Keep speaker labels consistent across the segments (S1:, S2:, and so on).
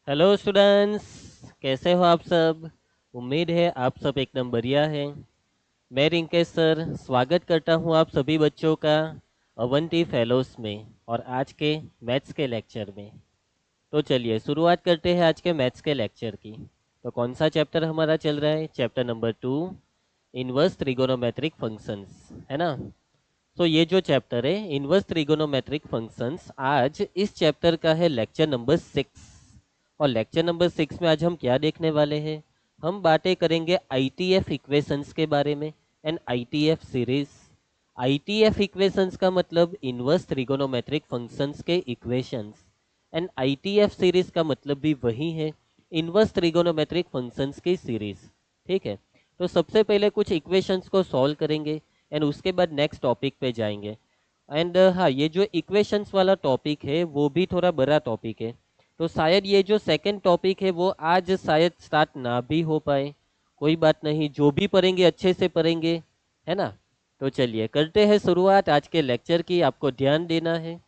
S1: Hello students, कैसे हो आप सब। उम्मीद है आप सब एकदम बढ़िया है। मैं रिंकेश सर स्वागत करता हूं आप सभी बच्चों का अवंती फेलोस में और आज के मैथ्स के लेक्चर में। तो चलिए शुरुआत करते हैं आज के मैथ्स के लेक्चर की। तो कौन सा चैप्टर हमारा चल रहा है? Chapter number 2, inverse trigonometric functions, है ना। तो ये जो चैप्टर है इनवर्स ट्रिगोनोमेट्रिक फंक्शंस, आज इस चैप्टर का है लेक्चर नंबर 6। और लेक्चर नंबर 6 में आज हम क्या देखने वाले हैं? हम बातें करेंगे आईटीएफ इक्वेशंस के बारे में and ITF series. ITF equations का मतलब इनवर्स ट्रिगोनोमेट्रिक फंक्शंस के इक्वेशंस, एंड आईटीएफ सीरीज का मतलब भी वही है, इनवर्स ट्रिगोनोमेट्रिक फंक्शंस की सीरीज। ठीक है, तो सबसे पहले कुछ इक्वेशंस को सॉल्व करेंगे एंड उसके बाद नेक्स्ट टॉपिक पे जाएंगे। एंड हाँ, ये जो इक्वेशंस वाला टॉपिक है वो भी थोड़ा बड़ा टॉपिक है, तो शायद ये जो सेकंड टॉपिक है वो आज शायद स्टार्ट ना भी हो पाए। कोई बात नहीं, जो भी पढ़ेंगे अच्छे से पढ़ेंगे, है ना। तो चलिए करते हैं शुरुआत आज के लेक्चर की। आपको ध्यान देना है,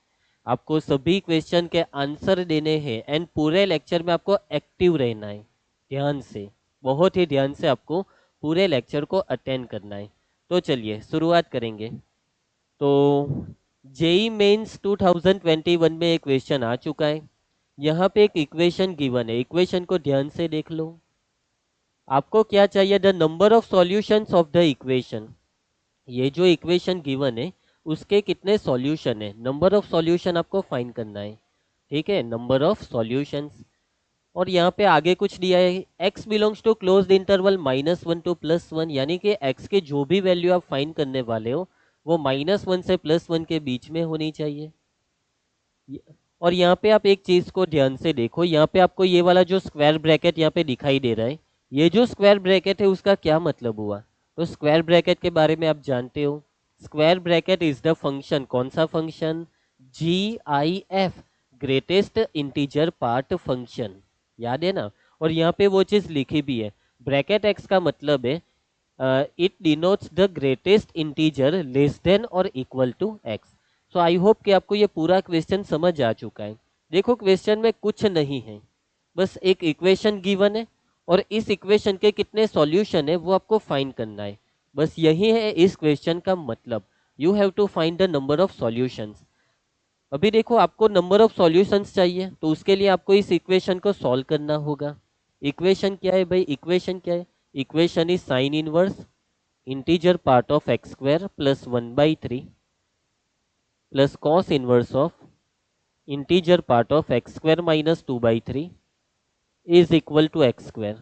S1: आपको सभी क्वेश्चन के आंसर देने हैं एंड पूरे लेक्चर में आपको एक्टिव रहना है। ध्यान से, बहुत ही ध्यान से आपको पूरे लेक्चर को अटेंड करना है। तो चलिए शुरुआत करेंगे। तो जेई मेंस 2021 में एक क्वेश्चन आ चुका है। यहाँ पे एक इक्वेशन गिवन है, इक्वेशन को ध्यान से देख लो। आपको क्या चाहिए? The number of solutions of the equation. ये जो इक्वेशन गिवन है उसके कितने सॉल्यूशन है, नंबर ऑफ सॉल्यूशन आपको फाइंड करना है। ठीक है, नंबर ऑफ सॉल्यूशंस। और यहाँ पे आगे कुछ दिया है, x belongs to closed interval -1 to +1, यानी कि x के जो भी वैल्यू आप फाइंड करने वाले हो वो -1 से +1 के बीच में होनी चाहिए। और यहाँ पे आप एक चीज को ध्यान से देखो, यहाँ पे आपको ये वाला जो स्क्वायर ब्रैकेट यहाँ पे दिखाई दे रहा है, ये जो स्क्वायर ब्रैकेट है उसका क्या मतलब हुआ? तो स्क्वायर ब्रैकेट के बारे में आप जानते हो, square bracket is the function, कौन सा function? GIF, greatest integer part function, याद है ना। और यहाँ पे वो चीज लिखी भी है, ब्रैकेट एक्स का मतलब है it denotes the greatest integer less than और equal to x. So I hope कि आपको ये पूरा क्वेश्चन समझ आ चुका है। देखो क्वेश्चन में कुछ नहीं है, बस एक इक्वेशन गिवन है और इस इक्वेशन के कितने सॉल्यूशन है वो आपको फाइंड करना है। बस यही है इस क्वेश्चन का मतलब, you have to find the number of solutions. अभी देखो आपको नंबर ऑफ सॉल्यूशंस चाहिए तो उसके लिए आपको इस इक्वेशन को सॉल्व करना होगा। इक्वेशन क्या है भाई? इक्वेशन क्या है? Equation is sine inverse integer part of x square plus 1/3 plus cos inverse of integer part of x square minus 2/3 is equal to x square.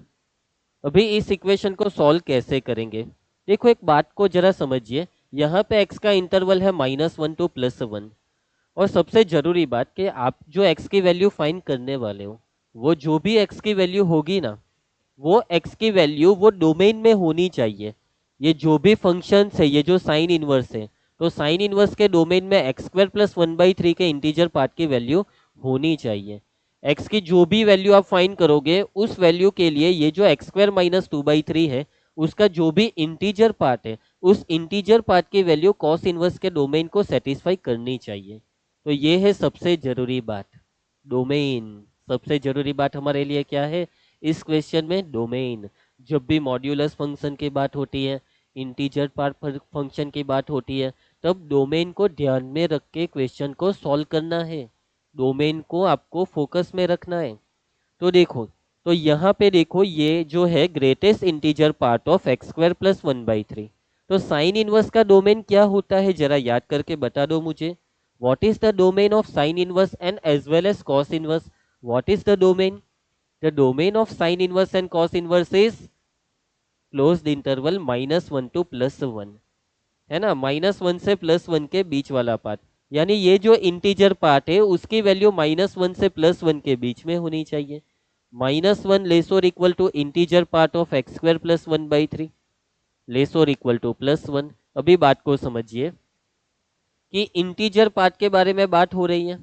S1: अभी इस इक्वेशन को सॉल्व कैसे करेंगे? देखो एक बात को जरा समझिए, यहाँ पे x का इंटरवल है -1 टू +1। और सबसे जरूरी बात कि आप जो x की वैल्यू फाइंड करने वाले हो, वो जो भी x की वैल्यू होगी ना, वो x की वैल्यू वो डोमेन में होनी चाहिए। ये जो भी फंक्शन है, ये जो साइन इनवर्स है, तो साइन इनवर्स के डोमेन में एक्स स्क्वायर प्लस 1/3 के इंटीजर पार्ट की वैल्यू होनी चाहिए। x की जो भी वैल्यू आप फाइंड करोगे उस वैल्यू के लिए ये जो एक्स स्क्वायर माइनस 2/3 है उसका जो भी इंटीजर पार्ट है उस इंटीजर पार्ट की वैल्यू कॉस इनवर्स के डोमेन को सेटिस्फाई करनी चाहिए। तो ये है सबसे जरूरी बात, डोमेन। सबसे जरूरी बात हमारे लिए क्या है इस क्वेश्चन में? डोमेन। जब भी मॉड्यूलस फंक्शन की बात होती है, इंटीजर पार्ट फंक्शन की बात होती है, तब डोमेन को ध्यान में रख के क्वेश्चन को सॉल्व करना है। डोमेन को आपको फोकस में रखना है। तो देखो, तो यहाँ पे देखो ये जो है greatest integer part of x square plus 1/3, तो साइन इनवर्स का डोमेन क्या होता है जरा याद करके बता दो मुझे। What is the domain of sine inverse and as well as cos inverse? What is the domain? The domain of sin inverse and cos inverse is closed interval -1 to +1, है ना। -1 से +1 के बीच वाला पार्ट, यानी ये जो इंटीजर पार्ट है उसकी वैल्यू -1 से +1 के बीच में होनी चाहिए। -1 लेस और equal to integer part of x square plus 1/3 less और इक्वल टू +1। अभी बात को समझिए कि इंटीजर पार्ट के बारे में बात हो रही है,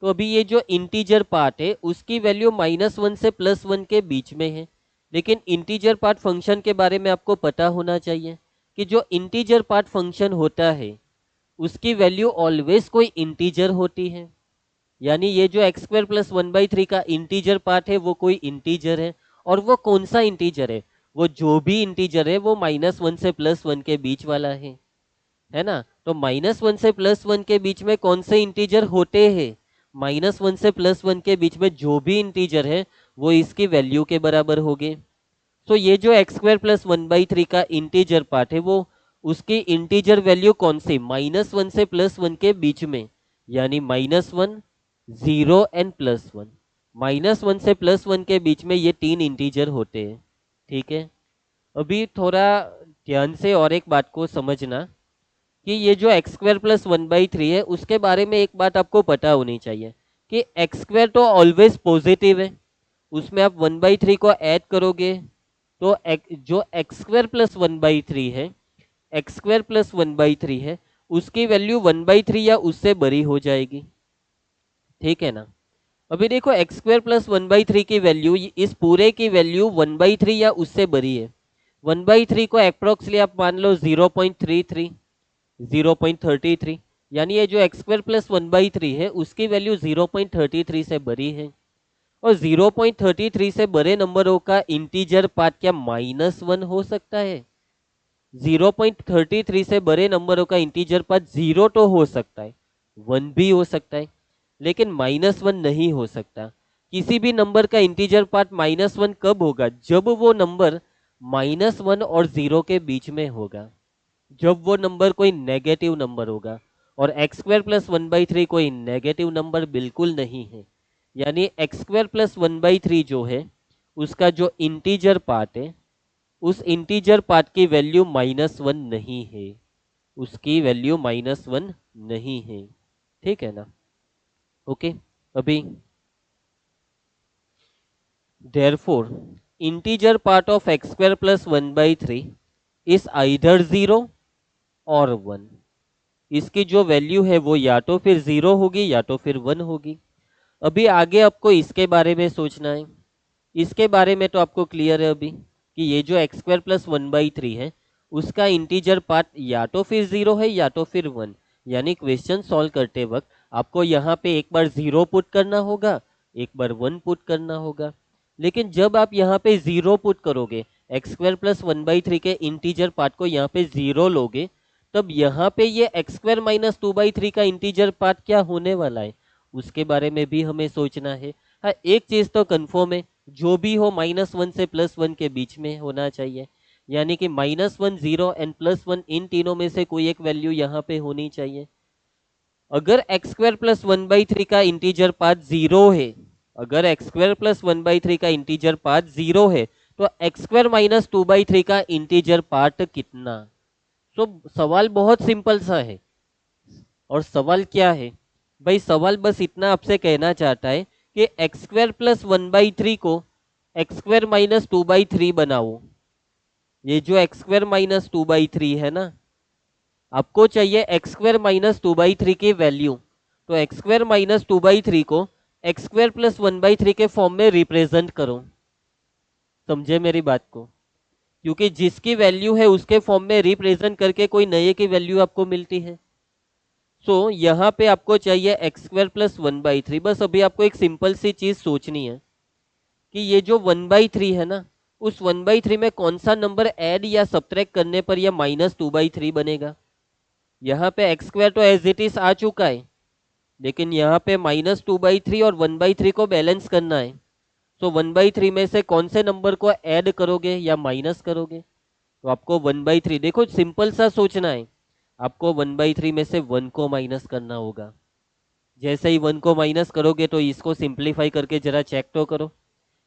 S1: तो अभी ये जो इंटीजर पार्ट है उसकी वैल्यू -1 से +1 के बीच में है। लेकिन इंटीजर पार्ट फंक्शन के बारे में आपको पता होना चाहिए कि जो इंटीजर पार्ट फंक्शन होता है उसकी वैल्यू ऑलवेज कोई इंटीजर होती है। यानी ये जो एक्स स्क्वायर प्लस 1/3 का इंटीजर पार्ट है वो कोई इंटीजर है। और वो कौन सा इंटीजर है? वो जो भी इंटीजर है वो -1 से +1 के बीच वाला है ना। तो -1 से +1 के बीच में कौन से इंटीजर होते हैं? -1 से +1 के बीच में जो भी इंटीजर है वो इसकी वैल्यू के बराबर होंगे। तो ये जो एक्स स्क्वायर प्लस 1/3 का इंटीजर पार्ट है वो उसकी इंटीजर वैल्यू कौन सी? -1 से +1 के बीच में, यानी -1, 0 एंड +1। -1 से +1 के बीच में ये तीन इंटीजर होते हैं। ठीक है, अभी थोड़ा ध्यान से और एक बात को समझना कि ये जो एक्स स्क्वायर प्लस 1/3 है उसके बारे में एक बात आपको पता होनी चाहिए कि एक्स स्क्वायर तो ऑलवेज पॉजिटिव है। उसमें आप 1/3 को ऐड करोगे तो जो एक्स स्क्वायर प्लस 1/3 है, एक्स स्क्वायर प्लस 1/3 है, उसकी वैल्यू 1/3 या उससे बड़ी हो जाएगी। ठीक है ना। अभी देखो एक्स स्क्वायर प्लस 1/3 की वैल्यू, इस पूरे की वैल्यू 1/3 या उससे बड़ी है। 1/3 को अप्रोक्सली आप मान लो 0.33, 0.33, यानी ये जो एक्स स्क्वायर प्लस 1/3 है उसकी वैल्यू 0.33 से बड़ी है। और 0.33 से बड़े नंबरों का इंटीजर पार्ट क्या -1 हो सकता है? 0.33 से बड़े नंबरों का इंटीजर पार्ट 0 तो हो सकता है, 1 भी हो सकता है, लेकिन -1 नहीं हो सकता। किसी भी नंबर का इंटीजर पार्ट -1 कब होगा? जब वो नंबर -1 और 0 के बीच में होगा, जब वो नंबर कोई नेगेटिव नंबर होगा। और एक्स स्क्वायर प्लस 1/3 कोई नेगेटिव नंबर बिल्कुल नहीं है। यानी एक्स स्क्वायर प्लस 1/3 जो है उसका जो इंटीजर पार्ट है उस इंटीजर पार्ट की वैल्यू -1 नहीं है, उसकी वैल्यू -1 नहीं है। ठीक है ना। ओके, अभी therefore integer part of x square plus 1/3 is either 0 और 1। इसकी जो वैल्यू है वो या तो फिर 0 होगी या तो फिर 1 होगी। अभी आगे आपको इसके बारे में सोचना है। इसके बारे में तो आपको क्लियर है अभी कि ये जो एक्स स्क्वायर प्लस 1/3 है उसका इंटीजर पार्ट या तो फिर 0 है या तो फिर 1। यानी क्वेश्चन सॉल्व करते वक्त आपको यहाँ पे एक बार 0 पुट करना होगा, एक बार 1 पुट करना होगा। लेकिन जब आप यहाँ पे 0 पुट करोगे, एक्स स्क्वायर प्लस 1/3 के इंटीजर पार्ट को यहाँ पे 0 लोगे, तब यहाँ पे ये एक्स स्क्वायर माइनस 2/3 का इंटीजर पार्ट क्या होने वाला है उसके बारे में भी हमें सोचना है। हाँ, एक चीज तो कंफर्म है, जो भी हो -1 से +1 के बीच में होना चाहिए। यानी कि -1, 0 एंड +1 इन तीनों में से कोई एक वैल्यू यहाँ पे होनी चाहिए। अगर एक्स स्क्वायर प्लस 1/3 का इंटीजर पार्ट 0 है, अगर एक्स स्क्वायर प्लस 1/3 का इंटीजर पार्ट 0 है, तो एक्स स्क्वायर माइनस 2/3 का इंटीजर पार्ट कितना? तो सवाल बहुत सिंपल सा है। और सवाल क्या है भाई? सवाल बस इतना आपसे कहना चाहता है कि एक्स स्क्वायर प्लस 1/3 को एक्स स्क्वायर माइनस 2/3 बनाओ। ये जो एक्स स्क्वायर माइनस 2/3 है ना, आपको चाहिए एक्स स्क्वायर माइनस 2/3 की वैल्यू। तो एक्स स्क्वायर माइनस 2/3 को एक्स स्क्वायर प्लस 1/3 के फॉर्म में रिप्रेजेंट करो। समझे मेरी बात को? क्योंकि जिसकी वैल्यू है उसके फॉर्म में रिप्रेजेंट करके कोई नए की वैल्यू आपको मिलती है। सो यहाँ पे आपको चाहिए एक्स स्क्वायर प्लस 1/3। बस अभी आपको एक सिंपल सी चीज सोचनी है कि ये जो 1/3 है ना, उस 1/3 में कौन सा नंबर ऐड या सब्ट्रैक्ट करने पर यह -2/3 बनेगा। यहाँ पे एक्स स्क्वायर तो एज इट इज आ चुका है, लेकिन यहाँ पे -2/3 और 1/3 को बैलेंस करना है। तो 1/3 में से कौन से नंबर को ऐड करोगे या माइनस करोगे? तो आपको 1/3, देखो सिंपल सा सोचना है, आपको 1/3 में से 1 को माइनस करना होगा। जैसे ही 1 को माइनस करोगे तो इसको सिंप्लीफाई करके जरा चेक तो करो।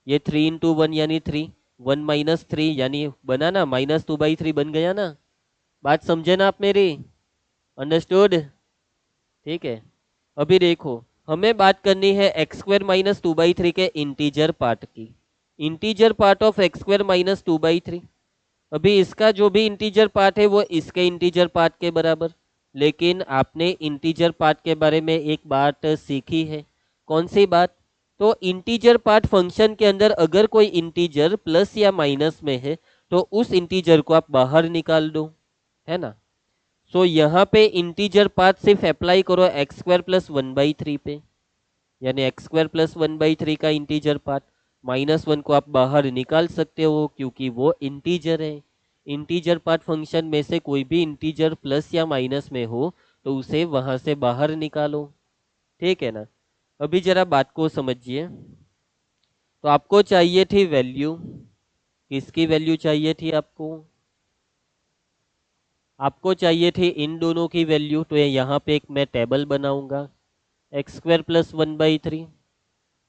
S1: ये 3 इंटू 1 यानी 3, 1 माइनस 3 यानी बना ना, -2/3 बन गया ना। बात समझे ना आप मेरी? अंडरस्टूड? ठीक है। अभी देखो, हमें बात करनी है एक्स स्क्वायर माइनस 2/3 के इंटीजर पार्ट की। Integer part of x square minus 2/3। अभी इसका जो भी इंटीजर पार्ट है वो इसके इंटीजर पार्ट के बराबर। लेकिन आपने इंटीजर पार्ट के बारे में एक बात सीखी है। कौन सी बात? तो इंटीजर पार्ट फंक्शन के अंदर अगर कोई इंटीजर प्लस या माइनस में है तो उस इंटीजर को आप बाहर निकाल दो, है ना। सो यहाँ पे इंटीजर पार्ट सिर्फ अप्लाई करो एक्स स्क्वायर प्लस 1/3 पे। यानी एक्स स्क्वायर प्लस 1/3 का इंटीजर पार्ट। -1 को आप बाहर निकाल सकते हो क्योंकि वो इंटीजर है। इंटीजर पार्ट फंक्शन में से कोई भी इंटीजर प्लस या माइनस में हो तो उसे वहां से बाहर निकालो। ठीक है ना। अभी जरा बात को समझिए। तो आपको चाहिए थी वैल्यू, किसकी वैल्यू चाहिए थी आपको? आपको चाहिए थी इन दोनों की वैल्यू। तो यहाँ पे एक मैं टेबल बनाऊंगा, एक्स स्क्वायर प्लस 1/3,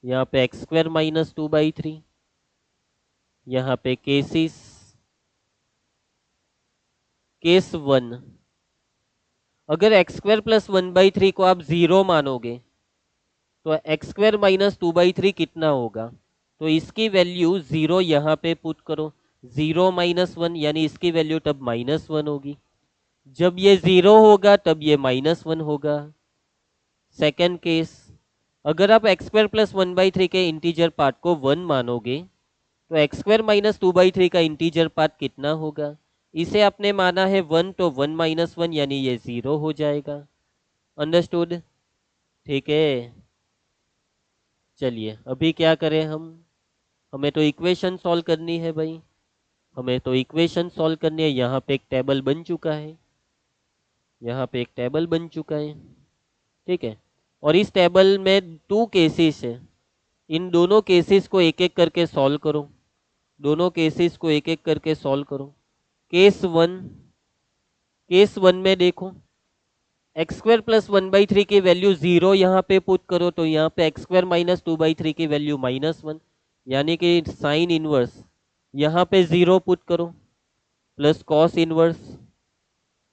S1: यहाँ पे एक्स स्क्वायर माइनस 2/3, यहाँ पे केसेस। केस 1, अगर एक्स स्क्वायर प्लस 1/3 को आप 0 मानोगे तो एक्स स्क्वायर माइनस 2/3 कितना होगा? तो इसकी वैल्यू 0 यहाँ पे पुट करो। 0 - 1 यानी इसकी वैल्यू तब -1 होगी। जब ये 0 होगा तब ये -1 होगा। सेकेंड केस, अगर आप एक्स स्क्वायर प्लस 1/3 के इंटीजर पार्ट को 1 मानोगे तो एक्स स्क्वायर माइनस 2/3 का इंटीजर पार्ट कितना होगा? इसे आपने माना है 1, तो 1 - 1 यानी ये 0 हो जाएगा। अंडरस्टूड? ठीक है। चलिए अभी क्या करें हम? हमें तो इक्वेशन सॉल्व करनी है भाई, हमें तो इक्वेशन सॉल्व करनी है। यहाँ पे एक टेबल बन चुका है, यहाँ पे एक टेबल बन चुका है। ठीक है। और इस टेबल में 2 केसेस है। इन दोनों केसेस को एक एक करके सॉल्व करो। दोनों केसेस को एक एक करके सॉल्व करो। केस 1, केस 1 में देखो, एक्स स्क्वायर प्लस 1/3 की वैल्यू 0 यहाँ पे पुट करो तो यहाँ पे एक्स स्क्वायर माइनस 2/3 की वैल्यू -1, यानी कि साइन इनवर्स यहाँ पे 0 पुट करो, प्लस कॉस इनवर्स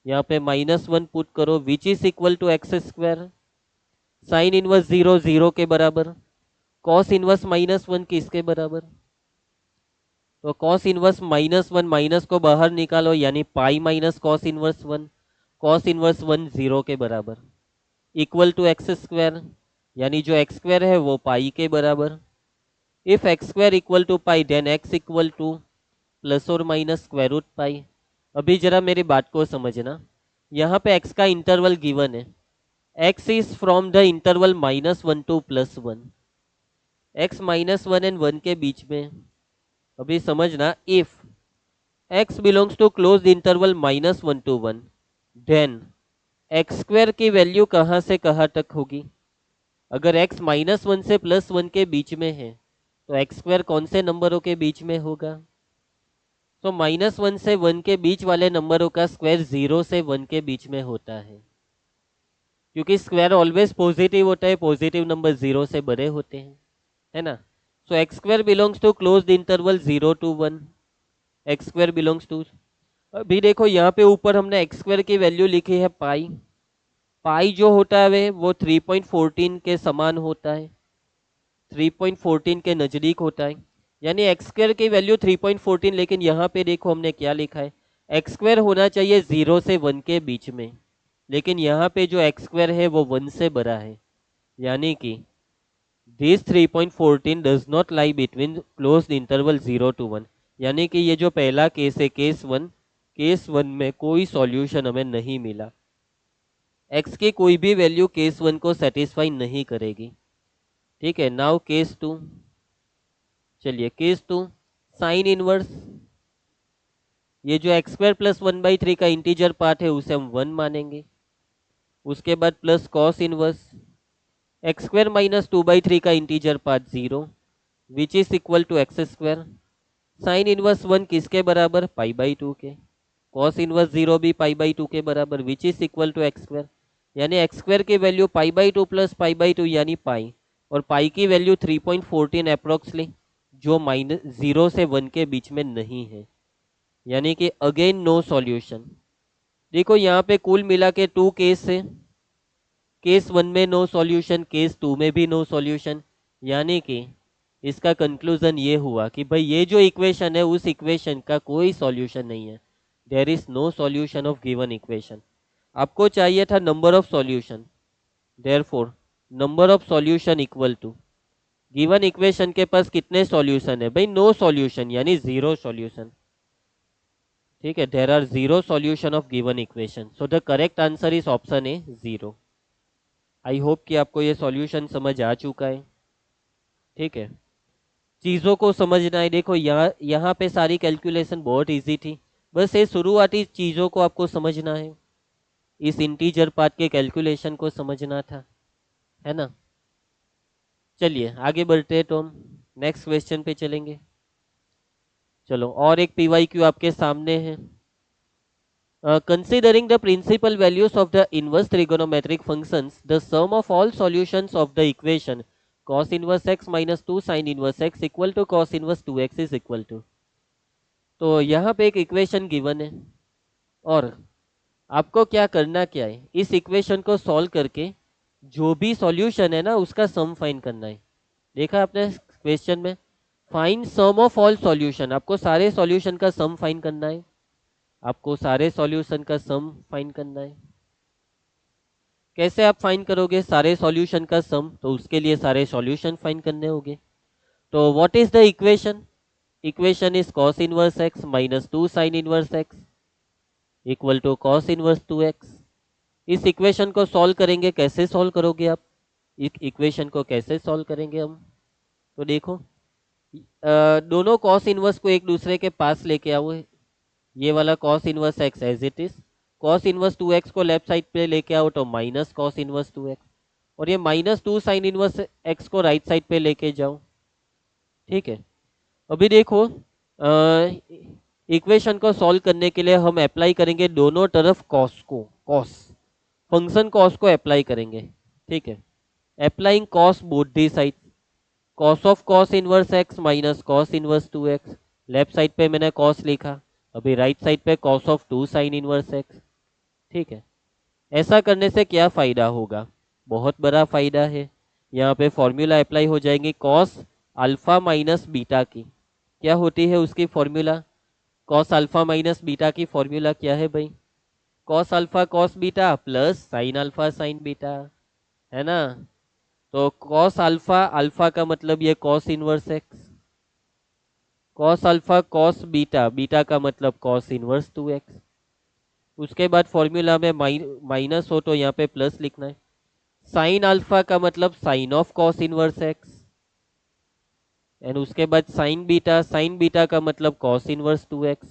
S1: यहाँ पे -1 पुट करो, which is equal to x square. Sine inverse 0 0 के बराबर, कॉस इनवर्स -1 किसके बराबर? तो कॉस इनवर्स -1, माइनस को बाहर निकालो यानी pi minus cos inverse 1। Cos inverse 1 0 के बराबर, इक्वल टू एक्स स्क्वायर, यानी जो एक्स स्क्वायर है वो पाई के बराबर। If x square equal to pi then x equal to plus और माइनस स्क्वायर रूट पाई। अभी जरा मेरी बात को समझना। यहाँ पे एक्स का इंटरवल गिवन है, x is from the interval -1 to +1। X -1 and 1 के बीच में। अभी समझना, if x belongs to close interval -1 to 1 then x square की वैल्यू कहाँ से कहाँ तक होगी? अगर x -1 से +1 के बीच में है तो एक्स स्क्वायर कौन से नंबरों के बीच में होगा? तो -1 से 1 के बीच वाले नंबरों का स्क्वायर 0 से 1 के बीच में होता है, क्योंकि स्क्वायर ऑलवेज पॉजिटिव होता है, पॉजिटिव नंबर 0 से बड़े होते हैं, है ना। So x square belongs to closed interval 0 to 1। X square belongs to, अभी देखो यहाँ पे ऊपर हमने एक्स स्क्वायर की वैल्यू लिखी है पाई। पाई जो होता है वो 3.14 के समान होता है, 3.14 के नजदीक होता है, यानी एक्स स्क्वायर की वैल्यू 3.14। लेकिन यहाँ पे देखो हमने क्या लिखा है, एक्स स्क्वायर होना चाहिए 0 से 1 के बीच में, लेकिन यहाँ पे जो एक्स स्क्वायर है वो 1 से बड़ा है, यानी कि this 3.14 does not lie between closed interval 0 to 1। यानी कि ये जो पहला केस है, केस 1 में कोई सॉल्यूशन हमें नहीं मिला। एक्स की कोई भी वैल्यू केस 1 को सेटिस्फाई नहीं करेगी। ठीक है। नाउ केस 2, चलिए केस 2, साइन इनवर्स। ये जो एक्स स्क्वायर प्लस 1/3 का इंटीजर पार्ट है उसे हम 1 मानेंगे। उसके बाद plus cos inverse, x square minus 2/3 का integer part 0 which is equal to x square. Sine inverse 1 किसके बराबर? π/2 के। कॉस इनवर्स 0 भी π/2 के बराबर, which is equal to x square, यानी एक्स स्क्वायर की वैल्यू π/2 प्लस π/2 यानी पाई, और पाई की वैल्यू 3.14 अप्रोक्सली, जो -0 से 1 के बीच में नहीं है, यानी कि अगेन नो सॉल्यूशन। देखो यहाँ पे कुल मिला के 2 केस है, केस 1 में नो सॉल्यूशन, केस 2 में भी नो सॉल्यूशन, यानी कि इसका कंक्लूजन ये हुआ कि भाई ये जो इक्वेशन है उस इक्वेशन का कोई सॉल्यूशन नहीं है। There is no solution of given equation. आपको चाहिए था number of solution, therefore number of solution equal to given equation के पास कितने सॉल्यूशन है भाई? नो सॉल्यूशन, यानी 0 सॉल्यूशन। ठीक है, there are 0 solution of given equation, so the correct answer is option A 0। I hope कि आपको ये सॉल्यूशन समझ आ चुका है। ठीक है, चीज़ों को समझना है। देखो यहाँ पे सारी कैलकुलेशन बहुत इजी थी, बस ये शुरुआती चीज़ों को आपको समझना है, इस इंटीजर पार्ट के कैलकुलेशन को समझना था, है ना। चलिए आगे बढ़ते हैं, तो हम नेक्स्ट क्वेश्चन पे चलेंगे। चलो, और एक पीवाईक्यू आपके सामने है। Considering the principal values of the inverse trigonometric functions, the sum of all solutions of the equation cos inverse x minus 2 sin inverse x equal to cos inverse 2x is equal to। तो यहाँ पे एक equation given है और आपको क्या करना क्या है, इस इक्वेशन को सॉल्व करके जो भी सॉल्यूशन है ना उसका सम फाइंड करना है। देखा आपने क्वेश्चन में, find sum of all solution, आपको सारे सॉल्यूशन का सम फाइंड करना है, आपको सारे सॉल्यूशन का सम फाइंड करना है। कैसे आप फाइंड करोगे सारे सॉल्यूशन का सम, तो उसके लिए सारे सॉल्यूशन फाइंड करने होंगे। तो what is the equation, equation is cos inverse x minus 2 sin inverse x equal to cos inverse 2x। इस इक्वेशन को सॉल्व करेंगे, कैसे सॉल्व करोगे आप इक्वेशन को, कैसे सॉल्व करेंगे हम, तो देखो दोनों cos इनवर्स को एक दूसरे के पास लेके आओ। ये वाला cos inverse x as it is, cos inverse 2x को लेफ्ट साइड पे लेके आओ तो माइनस cos इनवर्स 2x, और ये माइनस 2 sin इनवर्स x को राइट साइड पे लेके जाओ। ठीक है, अभी देखो इक्वेशन को सॉल्व करने के लिए हम अप्लाई करेंगे दोनों तरफ cos को, cos फंक्शन cos को अप्लाई करेंगे। ठीक है, applying cos both the side, cos of cos inverse x minus cos inverse 2x, left side पे मैंने cos लिखा, अभी राइट साइड पे cos of 2 sin inverse x। ठीक है, ऐसा करने से क्या फ़ायदा होगा, बहुत बड़ा फ़ायदा है। यहाँ पे फॉर्मूला अप्लाई हो जाएंगे, cos अल्फ़ा माइनस बीटा की क्या होती है उसकी formula, cos alpha minus beta की फॉर्मूला क्या है भाई, cos alpha cos beta plus sine alpha sine beta, है ना। तो cos अल्फ़ा, अल्फ़ा का मतलब ये cos inverse x, cos alpha cos beta, beta का मतलब cos इनवर्स 2x। उसके बाद फॉर्मूला में माइनस हो तो यहाँ पे प्लस लिखना है, साइन अल्फा का मतलब sine of cos inverse x, and उसके बाद साइन बीटा, साइन बीटा का मतलब cos inverse 2x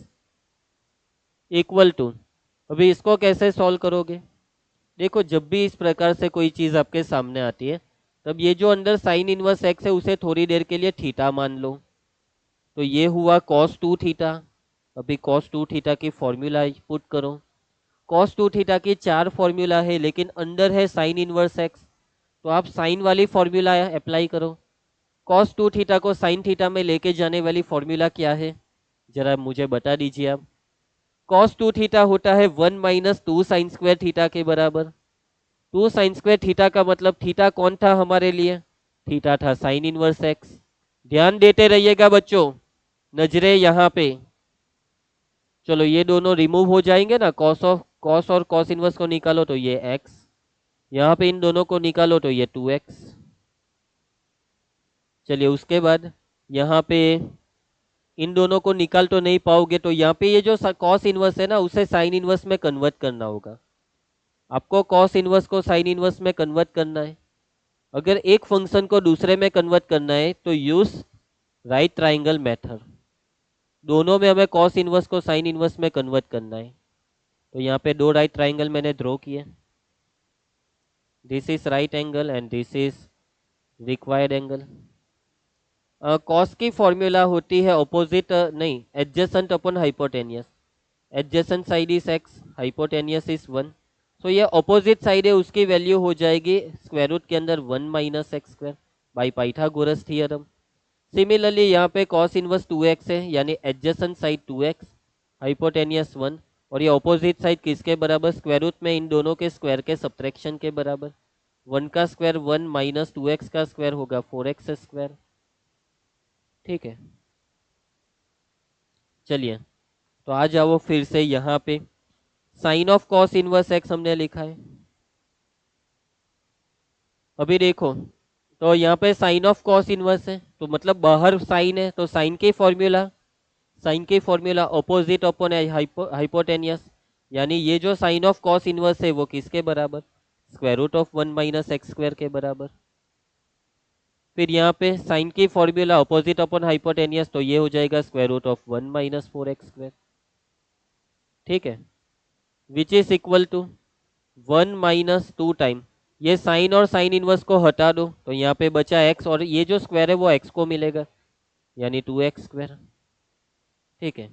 S1: equal to. अभी इसको कैसे सॉल्व करोगे, देखो जब भी इस प्रकार से कोई चीज़ आपके सामने आती है तब ये जो अंदर साइन इनवर्स एक्स है उसे थोड़ी देर के लिए थीटा मान लो, तो ये हुआ cos 2 थीटा। अभी cos 2 थीटा की फॉर्मूला पुट करो, cos 2 थीटा की 4 फॉर्मूला है लेकिन अंदर है साइन इनवर्स एक्स, तो आप साइन वाली फॉर्मूला अप्लाई करो। cos 2 थीटा को साइन थीटा में लेके जाने वाली फॉर्मूला क्या है, जरा मुझे बता दीजिए आप। cos 2 थीटा होता है 1 माइनस 2 साइन स्क्वायर थीटा के बराबर। 2 साइन स्क्वायर थीटा का मतलब थीटा कौन था हमारे लिए, थीटा था साइन इनवर्स एक्स। ध्यान देते रहिएगा बच्चों, नजरे यहाँ पे। चलो ये दोनों रिमूव हो जाएंगे ना, कॉस और कॉस इनवर्स को निकालो तो ये x, यहाँ पे इन दोनों को निकालो तो ये 2x। चलिए उसके बाद यहाँ पे इन दोनों को निकाल तो नहीं पाओगे, तो यहाँ पे ये जो कॉस इनवर्स है ना उसे साइन इनवर्स में कन्वर्ट करना होगा। आपको कॉस इनवर्स को साइन इनवर्स में कन्वर्ट करना है। अगर एक फंक्शन को दूसरे में कन्वर्ट करना है तो यूज राइट ट्राइंगल मेथड, दोनों में हमें कॉस इनवर्स को साइन इनवर्स में कन्वर्ट करना है। तो यहाँ पे दो राइट ट्राइंगल मैंने ड्रॉ किए, this is right angle and this is required angle. Cos की फॉर्मूला होती है ऑपोजिट, नहीं, adjacent upon hypotenuse. Adjacent side is x, hypotenuse is 1, सो ये ऑपोजिट साइड है, उसकी वैल्यू हो जाएगी स्क्वायर रूट के अंदर 1 minus x square by Pythagoras theorem. Similarly यहाँ पे cos इनवर्स 2x है, यानी एडजेसेंट साइड 2x, हाइपोटेनियस 1, और ये ऑपोजिट साइड किसके बराबर, स्क्वायर रूट में इन दोनों के स्क्वायर के सब्ट्रैक्शन के बराबर। 1 का स्क्वायर 1 माइनस 2x का स्क्वायर होगा 4x स्क्वायर। ठीक है, चलिए तो आ जाओ फिर से यहाँ पे, sine of cos inverse x हमने लिखा है। अभी देखो तो यहाँ पे साइन ऑफ कॉस इनवर्स है तो मतलब बाहर साइन है, तो साइन की फॉर्मूला ऑपोजिट अपॉन हाइपोटेनियस, यानी ये जो साइन ऑफ कॉस इनवर्स है वो किसके बराबर, square root of 1 minus x square के बराबर। फिर यहाँ पे साइन की फॉर्मूला अपोजिट अपॉन हाइपोटेनियस, तो ये हो जाएगा square root of 1 minus 4x square. ठीक है, which is equal to 1 minus 2 time, ये साइन और साइन इनवर्स को हटा दो तो यहाँ पे बचा x, और ये जो स्क्वायर है वो x को मिलेगा, यानी 2x स्क्वायर। ठीक है,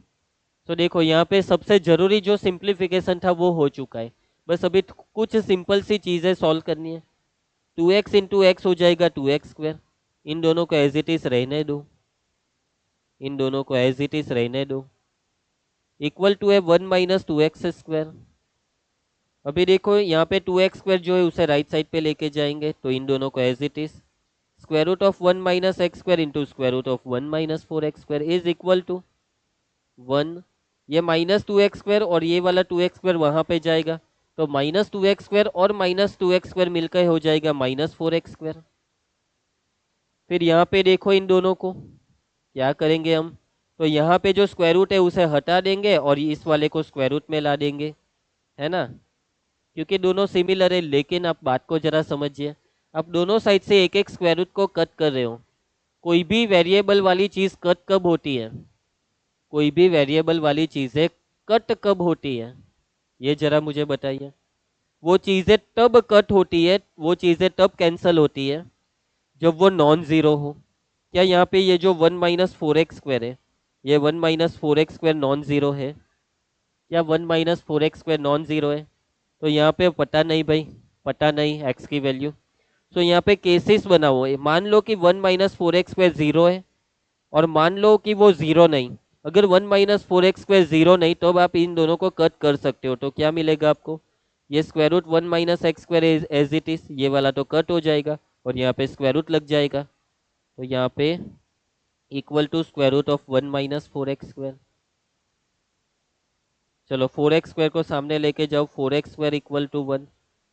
S1: तो देखो यहाँ पे सबसे जरूरी जो सिंप्लीफिकेशन था वो हो चुका है, बस अभी कुछ सिंपल सी चीजें सॉल्व करनी है। 2x इंटू एक्स हो जाएगा 2x स्क्वायर, इन दोनों को एज इट इज रहने दो, इन दोनों को एज इट इज रहने दो, इक्वल टू है 1 माइनस 2x स्क्वायर। अभी देखो यहाँ पे 2x स्क्वायर जो है उसे राइट साइड पे लेके जाएंगे, तो इन दोनों को as it is square root of 1 minus x square into square root of 1 minus 4x square is equal to 1। ये माइनस 2x स्क्वायर और ये वाला 2x स्क्वायर वहां पे जाएगा, तो माइनस 2x स्क्वायर और माइनस 2x स्क्वायर मिलकर हो जाएगा माइनस 4x स्क्वायर। फिर यहाँ पे देखो इन दोनों को क्या करेंगे हम, तो यहाँ पे जो स्क्वायर रूट है उसे हटा देंगे और इस वाले को स्क्वायर रूट में ला देंगे, है ना, क्योंकि दोनों सिमिलर है। लेकिन आप बात को जरा समझिए, आप दोनों साइड से एक एक स्क्वायर रूट को कट कर रहे हो। कोई भी वेरिएबल वाली चीज कट कब होती है, कोई भी वेरिएबल वाली चीजें कट कब होती है, ये जरा मुझे बताइए। वो चीजें तब कट होती है, वो चीजें तब कैंसल होती है जब वो नॉन जीरो हो। क्या यहाँ पे ये जो 1 माइनस 4x स्क्वायर है, ये 1 minus 4x square non zero है? क्या 1 minus 4x square non zero है? तो यहाँ पे पता नहीं भाई, पता नहीं x की वैल्यू। तो यहाँ पे केसेस बनाओ, मान लो कि 1 माइनस 4x स्क्वायर जीरो है और मान लो कि वो जीरो नहीं। अगर 1 माइनस 4x स्क्वायर जीरो नहीं तो अब आप इन दोनों को कट कर सकते हो, तो क्या मिलेगा आपको, ये square root 1 minus x square as it is, ये वाला तो कट हो जाएगा और यहाँ पे स्क्वायर रूट लग जाएगा, तो यहाँ पे equal to square root of 1 minus 4x square. चलो 4x स्क्वायर को सामने लेके जाओ, 4x square equal to 1,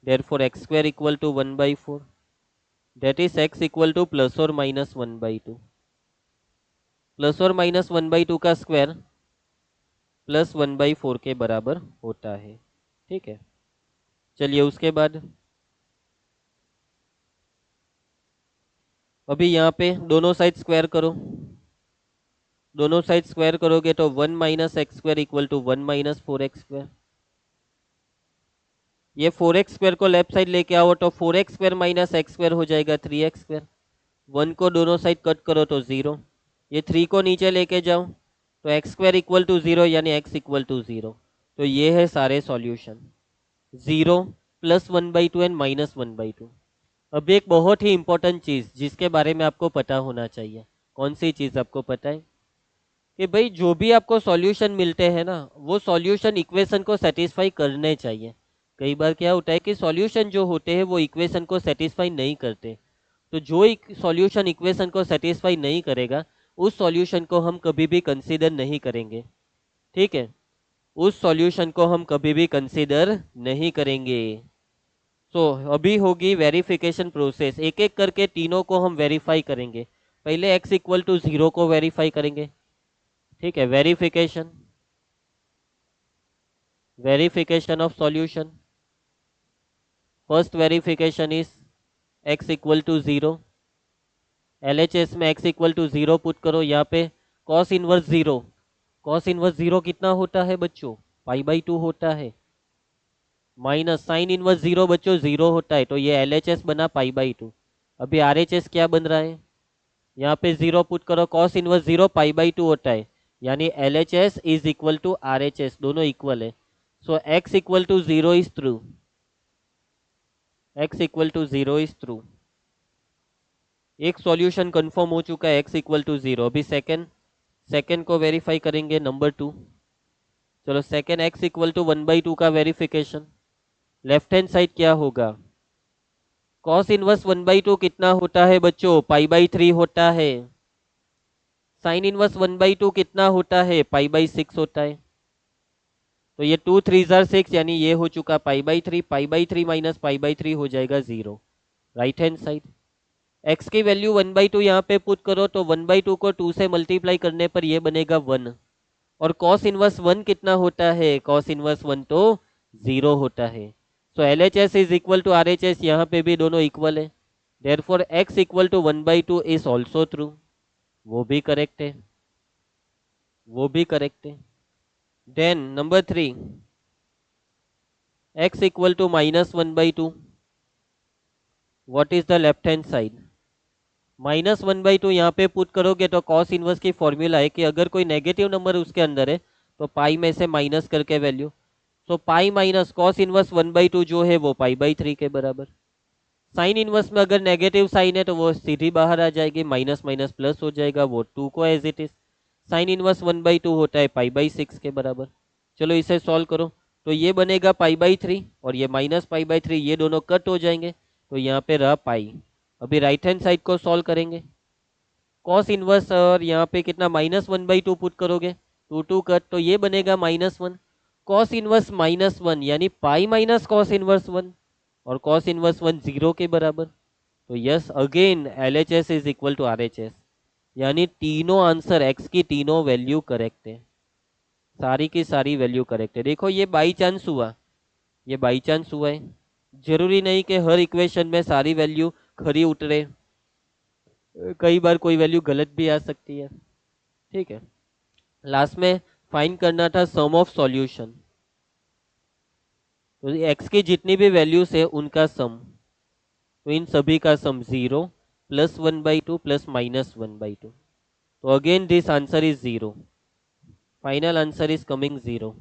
S1: therefore x square equal to 1/4, that is x equal to plus और माइनस 1/2। प्लस और माइनस 1/2 का स्क्वायर प्लस 1/4 के बराबर होता है। ठीक है, चलिए उसके बाद अभी यहाँ पे दोनों साइड स्क्वायर करो, दोनों साइड स्क्वायर करोगे तो 1 minus x square equal to 1 minus 4x square. ये 4x स्क्वायर को लेफ्ट साइड लेके आओ तो 4x square minus x square हो जाएगा 3x स्क्वायर। 1 को दोनों साइड कट करो तो 0, ये 3 को नीचे लेके जाओ तो एक्स स्क्वायर इक्वल टू 0 यानी x इक्वल टू 0। तो ये है सारे सॉल्यूशन, 0 प्लस 1/2 एंड माइनस 1/2। अब एक बहुत ही इंपॉर्टेंट चीज जिसके बारे में आपको पता होना चाहिए, कौन सी चीज आपको पता है कि भाई जो भी आपको सॉल्यूशन मिलते हैं ना, वो सॉल्यूशन इक्वेशन को सेटिस्फाई करने चाहिए। कई बार क्या होता है कि सॉल्यूशन जो होते हैं वो इक्वेशन को सेटिस्फाई नहीं करते, तो जो सॉल्यूशन इक्वेशन को सेटिस्फाई नहीं करेगा उस सॉल्यूशन को हम कभी भी कंसीडर नहीं करेंगे। ठीक है, उस सॉल्यूशन को हम कभी भी कंसीडर नहीं करेंगे। तो अभी होगी वेरिफिकेशन प्रोसेस, एक एक करके तीनों को हम वेरीफाई करेंगे। पहले x इक्वल टू 0 को वेरीफाई करेंगे। ठीक है, verification, verification of solution. First verification is x equal to 0। LHS में x इक्वल टू 0 पुट करो, यहाँ पे cos इनवर्स 0, cos इनवर्स 0 कितना होता है बच्चों, π/2 होता है, माइनस साइन इनवर्स 0 बच्चों 0 होता है, तो ये LHS बना π/2। अभी RHS क्या बन रहा है, यहाँ पे 0 पुट करो, cos इनवर्स 0 π/2 होता है, यानी LHS is equal to RHS, दोनों इक्वल है। So x equal to 0 is true, x equal to 0 is true. एक सॉल्यूशन कंफर्म हो चुका है x इक्वल टू 0। अभी सेकंड को वेरीफाई करेंगे, नंबर 2। चलो सेकंड x इक्वल टू 1/2 का वेरिफिकेशन, लेफ्ट हैंड साइड क्या होगा, cos इनवर्स 1/2 कितना होता है बच्चों, π/3 होता है। साइन इनवर्स 1/2 कितना होता है, π/6 होता है। तो ये 2 3 जार 6, यानी ये हो चुका π/3, π/3 माइनस π/3 हो जाएगा 0। राइट हैंड साइड x की वैल्यू 1/2 यहाँ पे पुट करो, तो 1/2 को 2 से मल्टीप्लाई करने पर ये बनेगा 1। और cos इनवर्स 1 कितना होता है, cos इनवर्स 1 तो 0 होता है। So L H S is equal to R H S, यहाँ पे भी दोनों इक्वल है, therefore x equal to 1/2 is also true, वो भी करेक्ट है, वो भी करेक्ट है। Then number 3, x equal to -1/2, what is the left hand side? -1/2 यहाँ पे पुट करोगे तो कॉस इनवर्स की फॉर्मूला है कि अगर कोई नेगेटिव नंबर उसके अंदर है तो पाई में से माइनस करके वैल्यू, सो पाई माइनस कॉस इनवर्स 1/2 जो है वो पाई/3 के बराबर। साइन इनवर्स में अगर नेगेटिव साइन है तो वो सीधी बाहर आ जाएगी, माइनस माइनस प्लस हो जाएगा, वो 2 को as it is. Sine inverse 1/2 होता है पाई/6 के बराबर। चलो इसे सॉल्व करो, तो ये बनेगा पाई/3 और ये माइनस पाई/3, ये दोनों कट हो जाएंगे, तो यहाँ पे रहा पाई। अभी राइट हैंड साइड को सॉल्व करेंगे, कॉस इनवर्स और यहाँ पे कितना -1/2 पुट करोगे, 2 कट, तो ये बनेगा -1, कॉस इनवर्स -1 यानी पाई माइनस कॉस इनवर्स 1, और कॉस इनवर्स 1 0 के बराबर। तो yes again L H S is equal to R H S, यानी तीनों आंसर एक्स की तीनों वैल्यू करेक्ट है, सारी की सारी वैल्यू करेक्ट है। देखो ये बाई चांस हुआ, ये बाई चांस हुआ है, जरूरी नहीं कि हर इक्वेशन में सारी वैल्यू खरी उतरे, कई बार कोई वैल्यू गलत भी आ सकती है, ठीक है। लास्ट में फाइंड करना था सम ऑफ सॉल्यूशन, तो एक्स की जितनी भी वैल्यूज है उनका सम, तो इन सभी का सम 0 +1/2 प्लस -1/2, तो again this answer is 0, final answer is coming 0,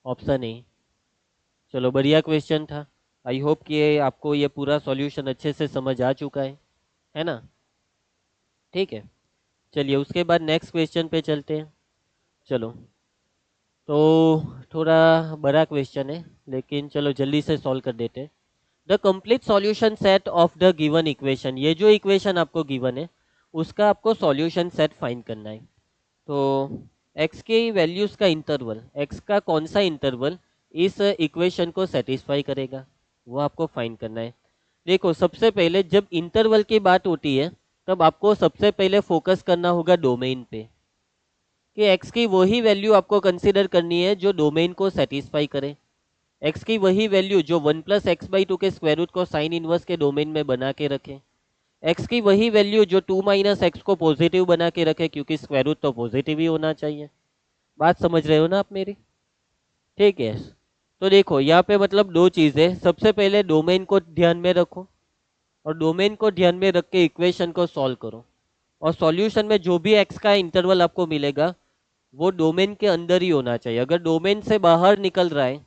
S1: option A. चलो बढ़िया क्वेश्चन था, आई होप कि आपको ये पूरा सॉल्यूशन अच्छे से समझ आ चुका है ना, ठीक है। चलिए उसके बाद नेक्स्ट क्वेश्चन पे चलते हैं। चलो तो थोड़ा बड़ा क्वेश्चन है, लेकिन चलो जल्दी से सॉल्व कर देते हैं। The complete solution set of the given equation, ये जो इक्वेशन आपको गिवन है उसका आपको सॉल्यूशन सेट फाइंड करना है। तो x के वैल्यूज का इंटरवल, x का कौन सा इंटरवल इस इक्वेशन को सेटिस्फाई करेगा, वो आपको फाइंड करना है। देखो सबसे पहले जब इंटरवल की बात होती है तब आपको सबसे पहले फोकस करना होगा डोमेन पे, कि x की वही वैल्यू आपको कंसीडर करनी है जो डोमेन को सेटिस्फाई करे, x की वही वैल्यू जो 1 + x/2 के स्क्वायर रूट को साइन इनवर्स के डोमेन में बना के रखे, x की वही वैल्यू जो 2 - x को पॉजिटिव बना के रखे, क्योंकि स्क्वायर रूट तो पॉजिटिव ही होना चाहिए। बात समझ रहे हो ना आप मेरी, ठीक है। तो देखो यहाँ पे मतलब दो चीजें, सबसे पहले डोमेन को ध्यान में रखो, और डोमेन को ध्यान में रख के इक्वेशन को सॉल्व करो, और सॉल्यूशन में जो भी x का इंटरवल आपको मिलेगा वो डोमेन के अंदर ही होना चाहिए। अगर डोमेन से बाहर निकल रहा है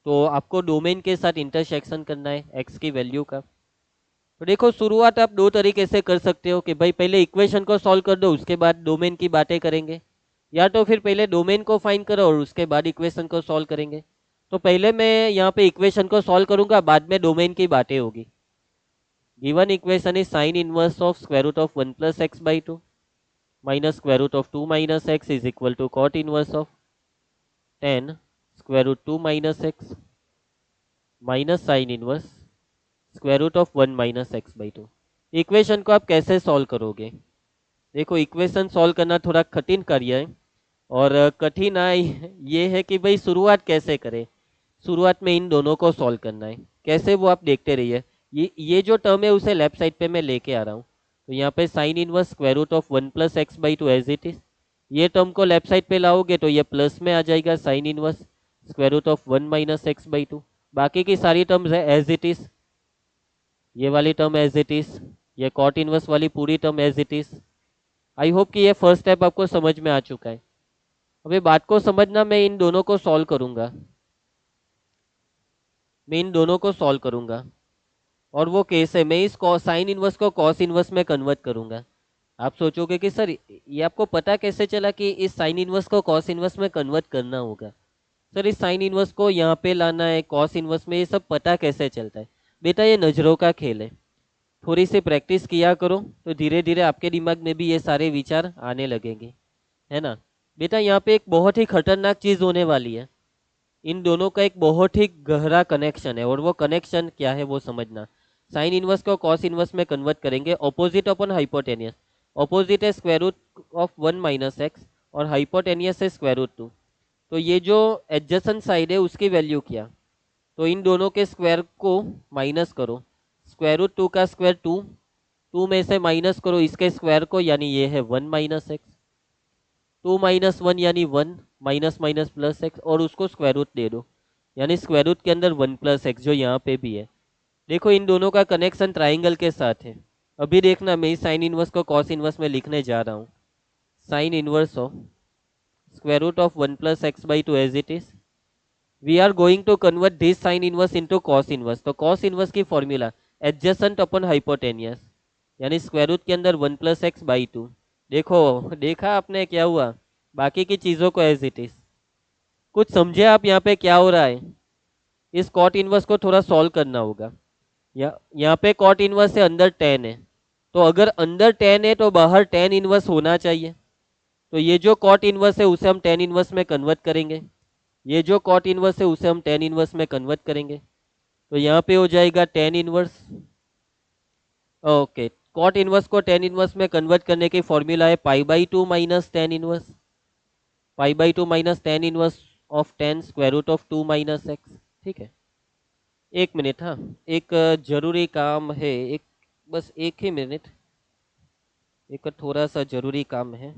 S1: तो आपको डोमेन के साथ इंटरसेक्शन करना है x की वैल्यू का। तो देखो शुरुआत आप दो तरीके से कर सकते हो कि भाई पहले इक्वेशन को सॉल्व कर दो उसके बाद डोमेन की बातें करेंगे, या तो फिर पहले डोमेन को फाइंड करो और उसके बाद इक्वेशन को सॉल्व करेंगे। तो पहले मैं यहाँ पे इक्वेशन को सॉल्व करूंगा, बाद में डोमेन की बातें होगी। Given equation is sine inverse of square root of 1 + x/2 minus square root of 2 - x is equal to cot inverse of 10 square root 2 - x minus sine inverse square root of 1 - x/2। Equation को आप कैसे solve करोगे? देखो equation solve करना थोड़ा कठिन कार्य है, और कठिनाई ये है कि भाई शुरुआत कैसे करें। शुरुआत में इन दोनों को सॉल्व करना है, कैसे वो आप देखते रहिए। ये जो टर्म है उसे लेफ्ट साइड पे मैं लेके आ रहा हूँ, तो यहाँ पे sine inverse square root of 1 + x/2 as it is, ये टर्म को लेफ्ट साइड पे लाओगे तो ये प्लस में आ जाएगा sine inverse square root of 1 - x/2। बाकी की सारी टर्म्स है एज इट इज, ये वाली टर्म एज इट इज, ये कॉट इनवर्स वाली पूरी term as it is. I hope कि ये फर्स्ट स्टेप आपको समझ में आ चुका है। अभी बात को समझना, मैं इन दोनों को सॉल्व करूंगा, मैं इन दोनों को सॉल्व करूंगा, और वो कैसे, मैं इस साइन इनवर्स को कॉस इनवर्स में कन्वर्ट करूंगा। आप सोचोगे कि सर ये आपको पता कैसे चला कि इस साइन इनवर्स को कॉस इनवर्स में कन्वर्ट करना होगा? सर इस साइन इनवर्स को यहाँ पे लाना है कॉस इनवर्स में, ये सब पता कैसे चलता है? बेटा ये नज़रों का खेल है, थोड़ी सी प्रैक्टिस किया करो तो धीरे धीरे आपके दिमाग में भी ये सारे विचार आने लगेंगे, है ना। बेटा यहाँ पे एक बहुत ही खतरनाक चीज़ होने वाली है, इन दोनों का एक बहुत ही गहरा कनेक्शन है, और वो कनेक्शन क्या है वो समझना। साइन इनवर्स को कॉस इनवर्स में कन्वर्ट करेंगे, ऑपोजिट अपन हाइपोटेनियस, ऑपोजिट है स्क्वायर रूट ऑफ 1 - x और हाइपोटेनियस है स्क्वायर रूट 2। तो ये जो एडजेसेंट साइड है उसकी वैल्यू क्या, तो इन दोनों के स्क्वायर को माइनस करो। स्क्वायर रूट 2 का स्क्वायर 2, 2 में से माइनस करो इसके स्क्वायर को, यानी ये है 1 माइनस एक्स। 2 माइनस 1 यानी 1, माइनस माइनस प्लस एक्स, और उसको स्क्वायर रूट दे दो, यानी स्क्वायर रूट के अंदर 1 प्लस एक्स, जो यहाँ पे भी है। देखो इन दोनों का कनेक्शन ट्राइंगल के साथ है। अभी देखना, मैं साइन इनवर्स को कॉस इनवर्स में लिखने जा रहा हूँ। Sine inverse of square root of 1 plus x by 2 as it is, we are going to convert this sine inverse into cos inverse. तो कॉस इनवर्स की फॉर्मूला एडजेसेंट अपॉन हाइपोटेनियस, यानी square root के अंदर 1 plus x by 2। देखो, देखा आपने क्या हुआ, बाकी की चीज़ों को एज इट इज। कुछ समझे आप यहाँ पे क्या हो रहा है? इस कॉट इनवर्स को थोड़ा सॉल्व करना होगा। यहाँ पे कॉट इनवर्स है, अंदर टेन है, तो अगर अंदर टेन है तो बाहर टेन इनवर्स होना चाहिए। तो ये जो कॉट इनवर्स है उसे हम टेन इनवर्स में कन्वर्ट करेंगे, ये जो कॉट इनवर्स है उसे हम टेन इनवर्स में कन्वर्ट करेंगे। तो यहाँ पे हो जाएगा tan inverse. Okay, cot inverse को टेन इनवर्स में कन्वर्ट करने की फॉर्मूला है pi by 2 minus tan inverse, pi by 2 minus tan inverse of tan square root of 2 minus x. ठीक है, एक मिनट, हाँ एक जरूरी काम है, एक बस एक ही मिनट, एक थोड़ा सा जरूरी काम है।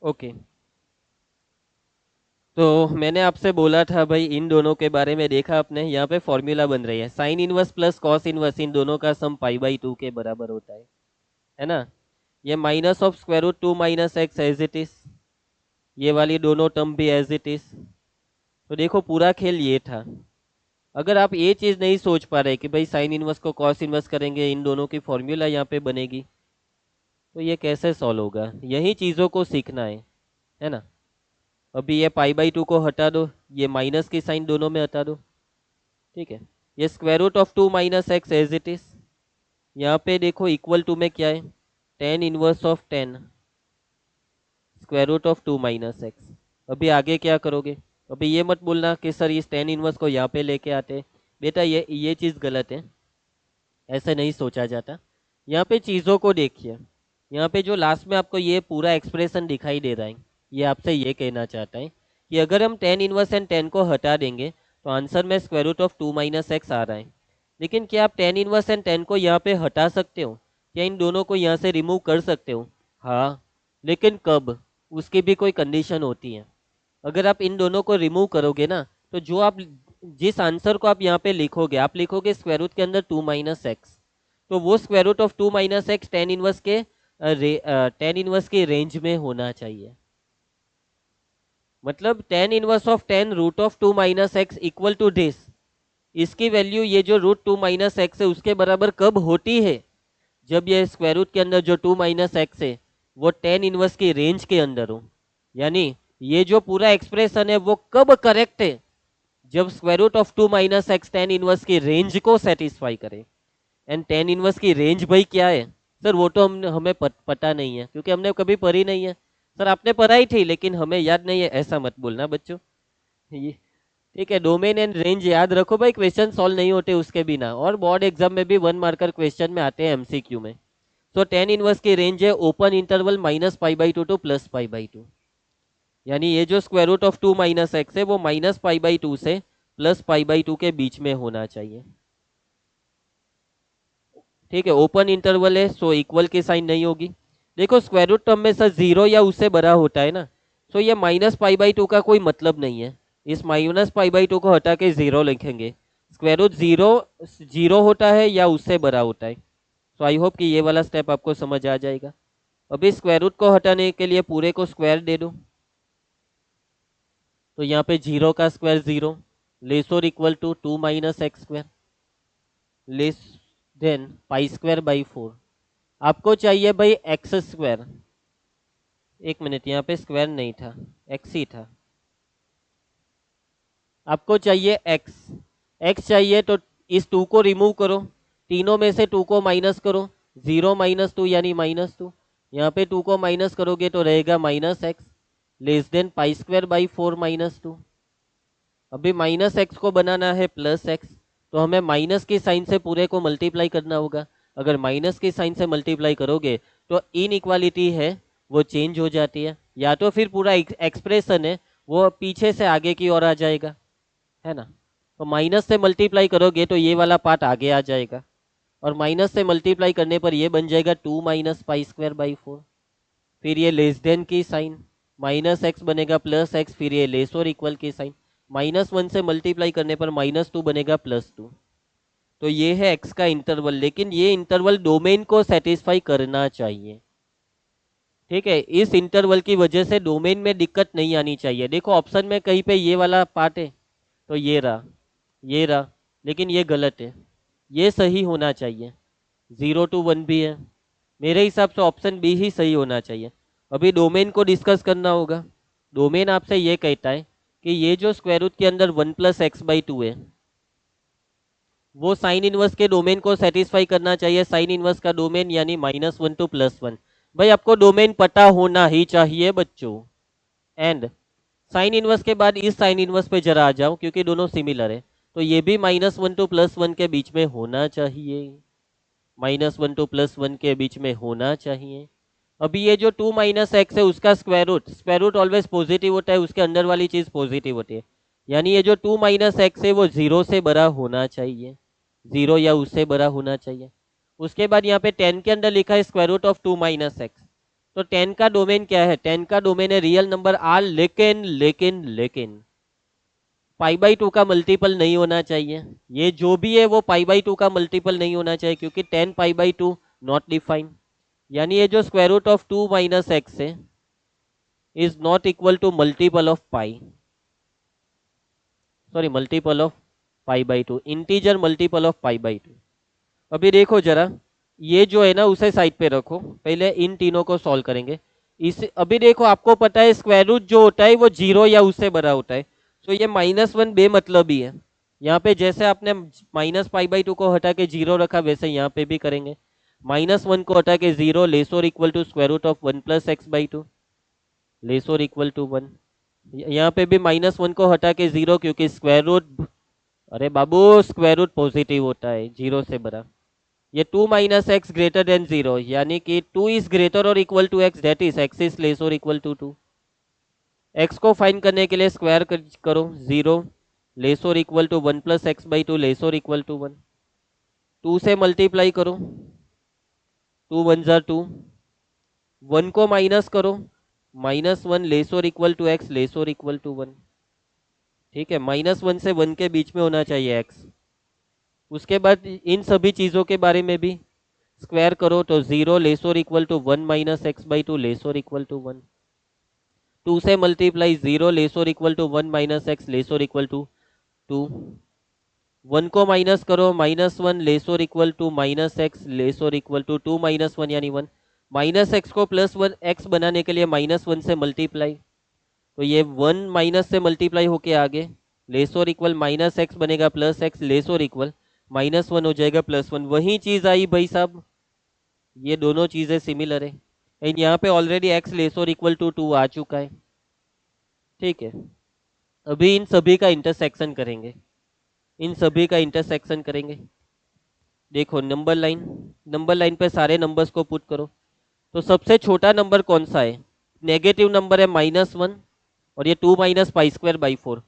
S1: ओके, तो मैंने आपसे बोला था भाई, इन दोनों के बारे में देखा आपने, यहाँ पे फॉर्मूला बन रही है sine inverse plus cos inverse, इन दोनों का सम पाई बाई 2 के बराबर होता है ना। ये minus of square root 2 minus x as it is, ये वाली दोनों टर्म भी एज इट इज। तो देखो पूरा खेल ये था। अगर आप ये चीज़ नहीं सोच पा रहे कि भाई साइन इनवर्स को कॉस इनवर्स करेंगे, इन दोनों की फॉर्मूला यहाँ पे बनेगी, तो ये कैसे सॉल्व होगा? यही चीज़ों को सीखना है ना। अभी ये पाई बाई 2 को हटा दो, ये माइनस की साइन दोनों में हटा दो। ठीक है, ये square root of 2 minus x as it is, यहाँ पे देखो इक्वल टू में क्या है, tan inverse of tan square root of 2 minus x. अभी आगे क्या करोगे? अभी ये मत बोलना कि सर इस टेन इनवर्स को यहाँ पे लेके आते, बेटा ये चीज़ गलत है, ऐसे नहीं सोचा जाता। यहाँ पे चीज़ों को देखिए, यहाँ पे जो लास्ट में आपको ये पूरा एक्सप्रेशन दिखाई दे रहा है, ये आपसे ये कहना चाहता है कि अगर हम टेन इनवर्स एंड टेन को हटा देंगे तो आंसर में square root of 2 minus x आ रहा है। लेकिन क्या आप टेन इनवर्स एंड टेन को यहाँ पे हटा सकते हो? क्या इन दोनों को यहाँ से रिमूव कर सकते हो? हाँ, लेकिन कब? उसकी भी कोई कंडीशन होती है। अगर आप इन दोनों को रिमूव करोगे ना, तो जो आप जिस आंसर को आप यहाँ पे लिखोगे, आप लिखोगे स्क्वायर रूट के अंदर 2 माइनस एक्स, तो वो square root of 2 minus x tan inverse के टेन इनवर्स के रेंज में होना चाहिए। मतलब tan inverse of tan root of 2 minus x equal to this, इसकी वैल्यू ये जो रूट 2 माइनस एक्स है उसके बराबर कब होती है? जब ये स्क्वायर रूट के अंदर जो 2 माइनस एक्स है वो टेन इनवर्स की रेंज के अंदर हो। यानी ये जो पूरा एक्सप्रेशन है वो कब करेक्ट है? जब square root of 2 minus x tan inverse की रेंज को सेटिस्फाई करे। एंड टेन इनवर्स की रेंज भाई क्या है? सर वो तो हमें पता नहीं है, क्योंकि हमने कभी पढ़ी नहीं है। सर आपने पढ़ाई थी लेकिन हमें याद नहीं है, ऐसा मत बोलना बच्चों। ये ठीक है, डोमेन एंड रेंज याद रखो भाई, क्वेश्चन सॉल्व नहीं होते उसके बिना, और बोर्ड एग्जाम में भी 1 मार्कर क्वेश्चन में आते हैं एमसीक्यू में। तो टेन इनवर्स की रेंज है open interval minus pi by 2 to plus pi by 2, यानी ये जो square root of 2 minus x है वो माइनस पाई बाई 2 से प्लस पाई बाई 2 के बीच में होना चाहिए। ठीक है, ओपन इंटरवल है सो इक्वल की साइन नहीं होगी। देखो स्क्वायर रूट टर्म में सर जीरो या उससे बड़ा होता है ना, सो ये माइनस पाई बाई 2 का कोई मतलब नहीं है। इस माइनस पाई बाई 2 को हटा के जीरो लिखेंगे। स्क्वायर रूट जीरो जीरो होता है या उससे बड़ा होता है। सो आई होप कि ये वाला स्टेप आपको समझ आ जाएगा। अभी स्क्वायर रूट को हटाने के लिए पूरे को स्क्वायर दे दो, तो यहाँ पे जीरो का स्क्वायर जीरो, लेस और equal to 2 minus x square, less than pi square by 4। आपको चाहिए भाई एक्स स्क्वायर, एक मिनट यहाँ पे स्क्वायर नहीं था, एक्स ही था। आपको चाहिए एक्स, एक्स चाहिए तो इस 2 को रिमूव करो, तीनों में से 2 को माइनस करो, 0 माइनस 2 यानी -2। यहाँ पे 2 को माइनस करोगे तो रहेगा minus x, less than pi square by 4 -2। अभी माइनस एक्स को बनाना है प्लस एक्स, तो हमें माइनस की साइन से पूरे को मल्टीप्लाई करना होगा। अगर माइनस की साइन से मल्टीप्लाई करोगे तो इन इक्वालिटी है वो चेंज हो जाती है, या तो फिर पूरा एक्सप्रेशन है वो पीछे से आगे की ओर आ जाएगा, है ना। तो माइनस से मल्टीप्लाई करोगे तो ये वाला पार्ट आगे आ जाएगा, और माइनस से मल्टीप्लाई करने पर ये बन जाएगा 2 माइनस पाई स्क्वायर बाई 4। फिर ये लेस देन की साइन, माइनस एक्स बनेगा प्लस एक्स, फिर ये लेस और इक्वल की साइन, -1 से मल्टीप्लाई करने पर -2 बनेगा +2। तो ये है एक्स का इंटरवल, लेकिन ये इंटरवल डोमेन को सेटिस्फाई करना चाहिए, ठीक है। इस इंटरवल की वजह से डोमेन में दिक्कत नहीं आनी चाहिए। देखो ऑप्शन में कहीं पे ये वाला पार्ट है, तो ये रहा, ये रहा, लेकिन ये गलत है, ये सही होना चाहिए। 0 to 1 भी है, मेरे हिसाब से ऑप्शन बी ही सही होना चाहिए। अभी डोमेन को डिस्कस करना होगा। डोमेन आपसे ये कहता है कि ये जो स्क्वायर रूट के अंदर 1 + x/2 है, वो साइन इनवर्स के डोमेन को सेटिस्फाई करना चाहिए। साइन इनवर्स का डोमेन यानी -1 to +1। भाई आपको डोमेन पता होना ही चाहिए बच्चों। एंड साइन इनवर्स के बाद इस साइन इनवर्स पे जरा आ जाओ, क्योंकि दोनों सिमिलर है, तो ये भी -1 to +1 के बीच में होना चाहिए, -1 to +1 के बीच में होना चाहिए। अभी ये जो 2 - x है उसका स्क्वायर रूट ऑलवेज पॉजिटिव होता है, उसके अंदर वाली चीज पॉजिटिव होती है, यानी ये जो 2 - x है वो 0 से बड़ा होना चाहिए, 0 या उससे बड़ा होना चाहिए। उसके बाद यहाँ पे 10 के अंदर लिखा है स्क्वायर रूट ऑफ 2 - x, तो 10 का डोमेन क्या है? 10 का डोमेन है रियल नंबर आर, लेकिन लेकिन लेकिन π/2 का मल्टीपल नहीं होना चाहिए। ये जो भी है वो π/2 का मल्टीपल नहीं होना चाहिए, क्योंकि 10 π/2 नॉट डिफाइंड, यानी ये जो स्क्वायर रूट ऑफ 2 - x है is not equal to multiple of pi, sorry multiple of π/2, integer multiple of π/2। अभी देखो जरा, ये जो है ना उसे साइड पे रखो, पहले इन तीनों को सॉल्व करेंगे। इस अभी देखो आपको पता है स्क्वायर रूट जो होता है वो 0 या उससे बड़ा होता है, तो ये -1 बेमतलब ही है। यहाँ पे जैसे आपने -π/2 को हटा के 0 रखा, वैसे यहाँ पे भी करेंगे। -1 को हटा के 0 लेस और equal to square root of 1 + x/2 less और इक्वल टू 1। यहाँ पे भी -1 को हटा के 0, क्योंकि स्क्वायर रूट, अरे बाबू स्क्वायर रूट पॉजिटिव होता है 0 से बड़ा। ये 2 - x ग्रेटर देन 0, यानी कि 2 इज ग्रेटर और equal to x, that is x is less और इक्वल टू 2। x को फाइंड करने के लिए स्क्वायर करो, 0 लेस और इक्वल टू 1 + x/2 लेस और इक्वल टू 1। 2 से मल्टीप्लाई करो, 2 1 ज़ा 2, 1 को माइनस करो, -1 लेस और इक्वल टू x लेस और इक्वल टू 1, ठीक है। -1 से 1 के बीच में होना चाहिए x। उसके बाद इन सभी चीज़ों के बारे में भी स्क्वायर करो, तो 0 लेस और इक्वल टू 1 - x/2 लेस और इक्वल टू 1। 2 से मल्टीप्लाई, 0 लेस और इक्वल टू 1 - x लेस और इक्वल टू 2। 1 को माइनस करो, -1 लेस और इक्वल टू -x लेस और इक्वल टू 2 - 1 यानी 1। -x को +1 x बनाने के लिए -1 से मल्टीप्लाई, तो ये 1 माइनस से मल्टीप्लाई होके आगे लेस और इक्वल -x बनेगा +x लेस और इक्वल -1 हो जाएगा +1। वही चीज आई भाई साहब, ये दोनों चीजें सिमिलर है। एंड यहाँ पे ऑलरेडी x लेस और इक्वल टू 2 आ चुका है, ठीक है। अभी इन सभी का इंटरसेक्शन करेंगे, इन सभी का इंटरसेक्शन करेंगे। देखो नंबर लाइन पे सारे नंबर्स को पुट करो, तो सबसे छोटा नंबर कौन सा है? नेगेटिव नंबर है -1, और ये 2 - π²/4।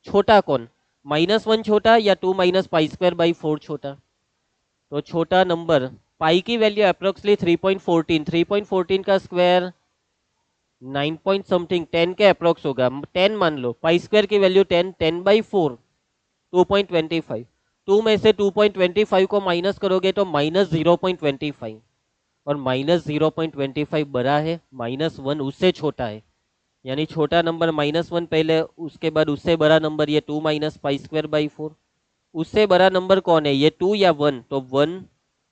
S1: छोटा कौन? -1 छोटा या 2 - π²/4 छोटा? तो छोटा नंबर, पाई की वैल्यू अप्रोक्सली 3.14, 3.14 का स्क्वायर 9 पॉइंट समथिंग 10 के अप्रोक्स होगा, 10 मान लो। π² की वैल्यू 10, 10/4 2.25। 2 में से 2.25 को माइनस करोगे तो -0.25, और -0.25 बड़ा है -1 उससे छोटा है, यानी छोटा नंबर -1 पहले, उसके बाद उससे बड़ा नंबर ये 2 - π²/4। उससे बड़ा नंबर कौन है? ये 2 या 1? तो 1,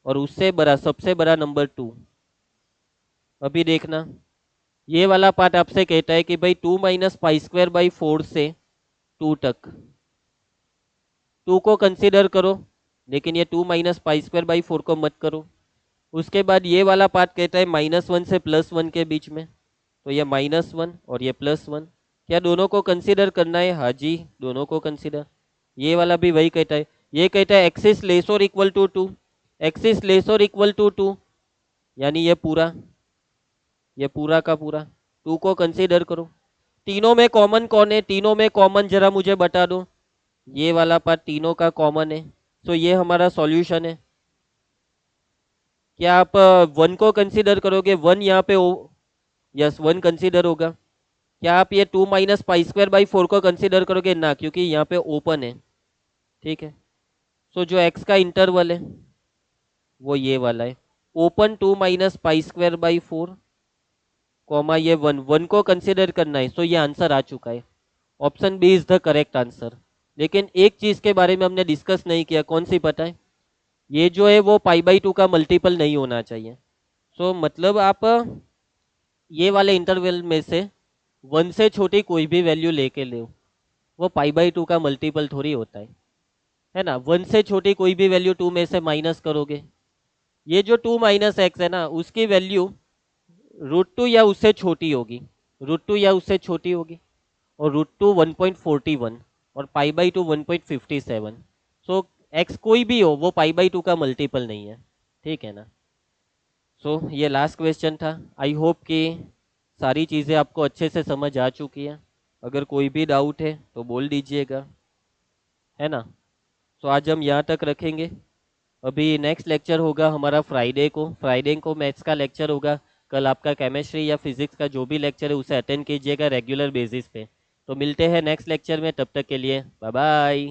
S1: और उससे बड़ा सबसे बड़ा नंबर 2। अभी देखना, ये वाला पार्ट आपसे कहता है कि भाई 2 - π²/4 से 2 तक, 2 को कंसीडर करो, लेकिन ये 2 - π²/4 को मत करो। उसके बाद ये वाला पार्ट कहता है -1 से +1 के बीच में, तो ये -1 और ये +1, क्या दोनों को कंसीडर करना है? हाँ जी, दोनों को कंसीडर। ये वाला भी वही कहता है, ये कहता है एक्सिस लेस और इक्वल टू 2, एक्सिस लेस और इक्वल टू 2, यानी ये पूरा, ये पूरा का पूरा 2 को कंसीडर करो। तीनों में कॉमन कौन है? तीनों में कॉमन जरा मुझे बता दो। ये वाला पार्ट तीनों का कॉमन है, तो ये हमारा सॉल्यूशन है। क्या आप 1 को कंसीडर करोगे? 1 यहाँ पे यस 1 कंसीडर होगा। क्या आप ये 2 माइनस पाई स्क्वायर बाई 4 को कंसीडर करोगे? ना, क्योंकि यहाँ पे ओपन है। ठीक है, सो जो एक्स का इंटरवल है वो ये वाला है, open 2 minus pi square by 4 comma ये 1 1 को कंसीडर करना है। सो ये आंसर आ चुका है, option B is the correct answer. लेकिन एक चीज के बारे में हमने डिस्कस नहीं किया, कौन सी पता है? ये जो है वो पाई बाई 2 का मल्टीपल नहीं होना चाहिए। सो मतलब आप ये वाले इंटरवल में से 1 से छोटी कोई भी वैल्यू लेके ले, वो पाई बाई 2 का मल्टीपल थोड़ी होता है ना। 1 से छोटी कोई भी वैल्यू 2 में से माइनस करोगे, ये जो 2 माइनस एक्स है ना, उसकी वैल्यू √2 या उससे छोटी होगी, √2 या उससे छोटी होगी। और √2 1.41 और पाई बाई 2 1.57। सो एक्स कोई भी हो, वो पाई बाई 2 का मल्टीपल नहीं है। ठीक है ना। सो ये लास्ट क्वेश्चन था। आई होप कि सारी चीज़ें आपको अच्छे से समझ आ चुकी है। अगर कोई भी डाउट है तो बोल दीजिएगा, है ना। सो आज हम यहाँ तक रखेंगे। अभी नेक्स्ट लेक्चर होगा हमारा फ्राइडे को मैथ्स का लेक्चर होगा। कल आपका केमिस्ट्री या फिजिक्स का जो भी लेक्चर है उसे अटेंड कीजिएगा रेगुलर बेसिस पे। तो मिलते हैं नेक्स्ट लेक्चर में, तब तक के लिए बाय बाय।